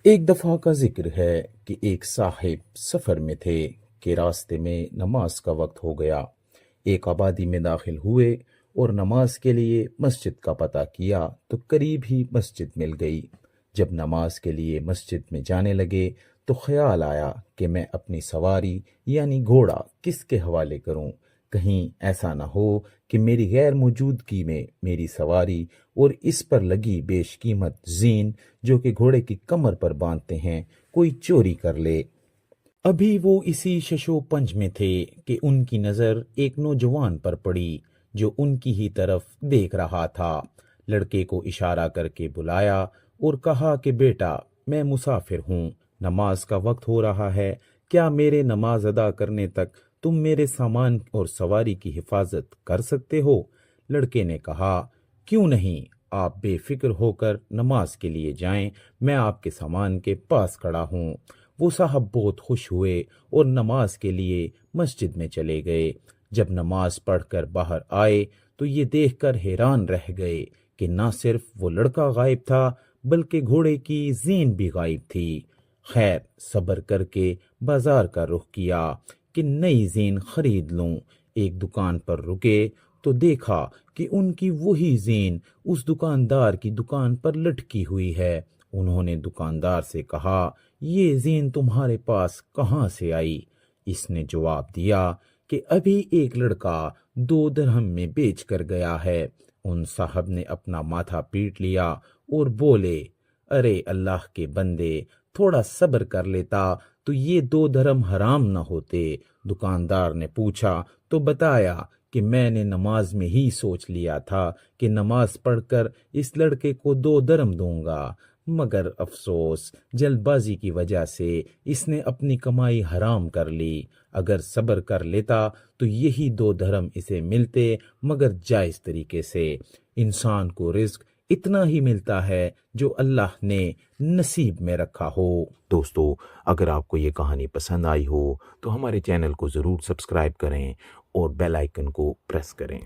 ایک دفعہ کا ذکر ہے کہ ایک صاحب سفر میں تھے کہ راستے میں نماز کا وقت ہو گیا۔ ایک آبادی میں داخل ہوئے اور نماز کے لیے مسجد کا پتہ کیا تو قریب ہی مسجد مل گئی۔ جب نماز کے لیے مسجد میں جانے لگے تو خیال آیا کہ میں اپنی سواری یعنی گھوڑا کس کے حوالے کروں، کہیں ایسا نہ ہو کہ میری غیر موجودگی میں میری سواری اور اس پر لگی بیش قیمت زین جو کہ گھوڑے کی کمر پر باندھتے ہیں کوئی چوری کر لے۔ ابھی وہ اسی ششو پنج میں تھے کہ ان کی نظر ایک نوجوان پر پڑی جو ان کی ہی طرف دیکھ رہا تھا۔ لڑکے کو اشارہ کر کے بلایا اور کہا کہ بیٹا میں مسافر ہوں، نماز کا وقت ہو رہا ہے، کیا میرے نماز ادا کرنے تک تم میرے سامان اور سواری کی حفاظت کر سکتے ہو؟ لڑکے نے کہا کیوں نہیں، آپ بے فکر ہو کر نماز کے لیے جائیں، میں آپ کے سامان کے پاس کھڑا ہوں۔ وہ صاحب بہت خوش ہوئے اور نماز کے لیے مسجد میں چلے گئے۔ جب نماز پڑھ کر باہر آئے تو یہ دیکھ کر حیران رہ گئے کہ نہ صرف وہ لڑکا غائب تھا بلکہ گھوڑے کی زین بھی غائب تھی۔ خیر صبر کر کے بازار کا رخ کیا کہ نئی زین خرید لوں۔ ایک دکان پر رکے تو دیکھا کہ ان کی وہی زین اس دکاندار کی دکان پر لٹکی ہوئی ہے۔ انہوں نے دکاندار سے کہا یہ زین تمہارے پاس کہاں سے آئی؟ اس نے جواب دیا کہ ابھی ایک لڑکا 2 درہم میں بیچ کر گیا ہے۔ ان صاحب نے اپنا ماتھا پیٹ لیا اور بولے ارے اللہ کے بندے، تھوڑا صبر کر لیتا تو یہ 2 درہم حرام نہ ہوتے۔ دکاندار نے پوچھا تو بتایا کہ میں نے نماز میں ہی سوچ لیا تھا کہ نماز پڑھ کر اس لڑکے کو 2 درہم دوں گا، مگر افسوس جلد بازی کی وجہ سے اس نے اپنی کمائی حرام کر لی۔ اگر صبر کر لیتا تو یہی 2 درہم اسے ملتے، مگر جائز طریقے سے۔ انسان کو رزق اتنا ہی ملتا ہے جو اللہ نے نصیب میں رکھا ہو۔ دوستو، اگر آپ کو یہ کہانی پسند آئی ہو تو ہمارے چینل کو ضرور سبسکرائب کریں اور بیل آئیکن کو پریس کریں۔